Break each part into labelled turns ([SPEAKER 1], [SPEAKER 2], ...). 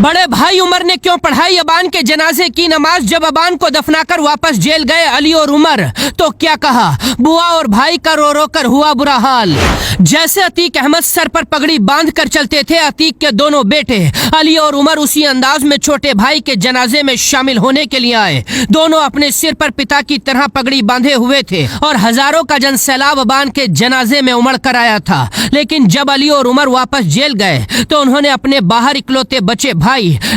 [SPEAKER 1] बड़े भाई उमर ने क्यों पढ़ाई अबान के जनाजे की नमाज। जब अबान को दफनाकर वापस जेल गए अली और उमर तो क्या कहा, बुआ और भाई का रो रो कर हुआ बुरा हाल। जैसे अतीक अहमद सर पर पगड़ी बांध कर चलते थे, अतीक के दोनों बेटे अली और उमर उसी अंदाज में छोटे भाई के जनाजे में शामिल होने के लिए आए। दोनों अपने सिर पर पिता की तरह पगड़ी बांधे हुए थे और हजारों का जन सैलाब अबान के जनाजे में उमड़ कर आया था। लेकिन जब अली और उमर वापस जेल गए तो उन्होंने अपने बाहर इकलौते बचे भाई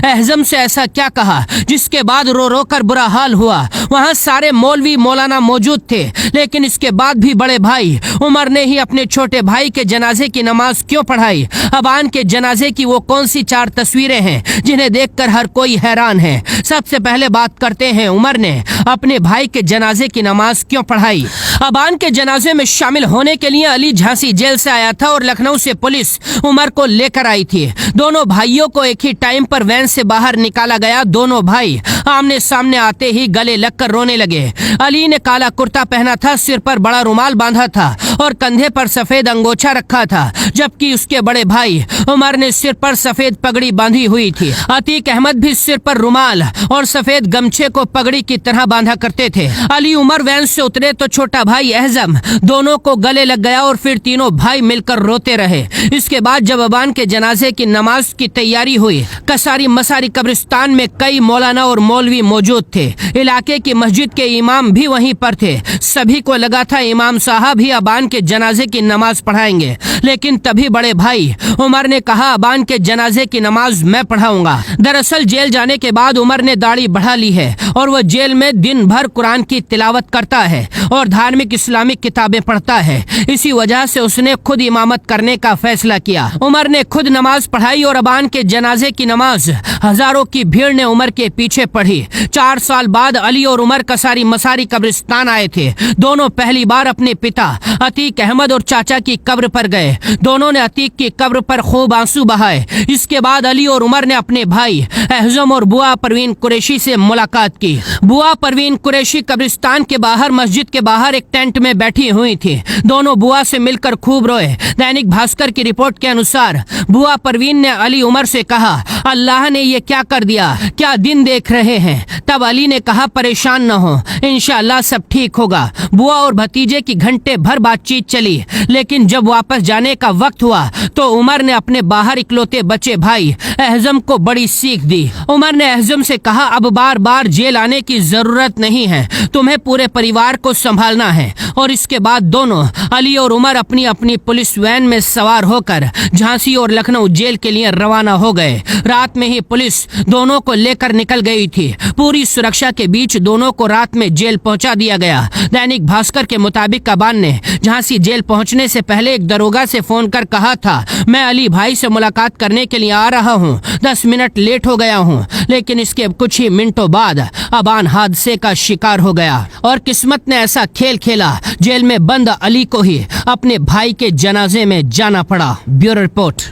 [SPEAKER 1] एहजम से ऐसा क्या कहा जिसके बाद रो रो कर बुरा हाल हुआ। वहाँ सारे मौलवी मौलाना मौजूद थे, लेकिन इसके बाद भी बड़े भाई उमर ने ही अपने छोटे भाई के जनाजे की नमाज क्यों पढ़ाई। अबान के जनाजे की वो कौन सी 4 तस्वीरें हैं जिन्हें देखकर हर कोई हैरान है। सबसे पहले बात करते हैं उमर ने अपने भाई के जनाजे की नमाज क्यों पढ़ाई। अबान के जनाजे में शामिल होने के लिए अली झांसी जेल से आया था और लखनऊ से पुलिस उमर को लेकर आई थी। दोनों भाइयों को एक ही टाइम पर वैन से बाहर निकाला गया। दोनों भाई आमने सामने आते ही गले लगकर रोने लगे। अली ने काला कुर्ता पहना था, सिर पर बड़ा रुमाल बांधा था और कंधे पर सफेद अंगोछा रखा था, जबकि उसके बड़े भाई उमर ने सिर पर सफेद पगड़ी बांधी हुई थी। अतीक अहमद भी सिर पर रुमाल और सफेद गमछे को पगड़ी की तरह बांधा करते थे। अली उमर वैन से उतरे तो छोटा भाई एहजम दोनों को गले लग गया और फिर तीनों भाई मिलकर रोते रहे। इसके बाद जब अबान के जनाजे की नमाज की तैयारी हुई, कसारी मसारी कब्रिस्तान में कई मौलाना और मौलवी मौजूद थे। इलाके की मस्जिद के इमाम भी वहीं पर थे। सभी को लगा था इमाम साहब ही अबान के जनाजे की नमाज पढ़ाएंगे, लेकिन तभी बड़े भाई उमर ने कहा अबान के जनाजे की नमाज मैं पढ़ाऊंगा। दरअसल जेल जाने के बाद उमर ने दाढ़ी बढ़ा ली है और वह जेल में दिन भर कुरान की तिलावत करता है और धार्मिक इस्लामिक किताबें पढ़ता है। इसी वजह से उसने खुद इमामत करने का फैसला किया। उमर ने खुद नमाज पढ़ाई और अबान के जनाजे की नमाज हजारों की भीड़ ने उमर के पीछे पढ़ी। 4 साल बाद अली और उमर कसारी मसारी कब्रिस्तान आए थे। दोनों पहली बार अपने पिता अतीक अहमद और चाचा की कब्र पर गए। दोनों ने अतीक की कब्र पर खूब आंसू बहाए। इसके बाद अली और उमर ने अपने भाई एहजम और बुआ परवीन कुरैशी से मुलाकात की। बुआ परवीन कुरैशी कब्रिस्तान के बाहर मस्जिद के बाहर एक टेंट में बैठी हुई थी। दोनों बुआ से मिलकर खूब रोए। दैनिक भास्कर की रिपोर्ट के अनुसार बुआ परवीन ने अली उमर से कहा अल्लाह ने ये क्या कर दिया, क्या दिन देख रहे हैं। तब अली ने कहा परेशान न हो, इंशाअल्लाह सब ठीक होगा। बुआ और भतीजे की घंटे भर बातचीत चली, लेकिन जब वापस जाने का वक्त हुआ तो उमर ने अपने बाहर इकलौते बच्चे भाई एहजम को बड़ी सीख दी। उमर ने एहजम से कहा अब बार बार जेल आने की जरूरत नहीं है, तुम्हें पूरे परिवार को संभालना है। और इसके बाद दोनों अली और उमर अपनी अपनी पुलिस वैन में सवार होकर झांसी और लखनऊ जेल के लिए रवाना हो गए। रात में ही पुलिस दोनों को लेकर निकल गई थी। पूरी सुरक्षा के बीच दोनों को रात में जेल पहुंचा दिया गया। दैनिक भास्कर के मुताबिक अबान ने झांसी जेल पहुंचने से पहले एक दरोगा से फोन कर कहा था मैं अली भाई से मुलाकात करने के लिए आ रहा हूं, 10 मिनट लेट हो गया हूं। लेकिन इसके कुछ ही मिनटों बाद अबान हादसे का शिकार हो गया और किस्मत ने ऐसा खेल खेला, जेल में बंद अली को ही अपने भाई के जनाजे में जाना पड़ा। Bureau report.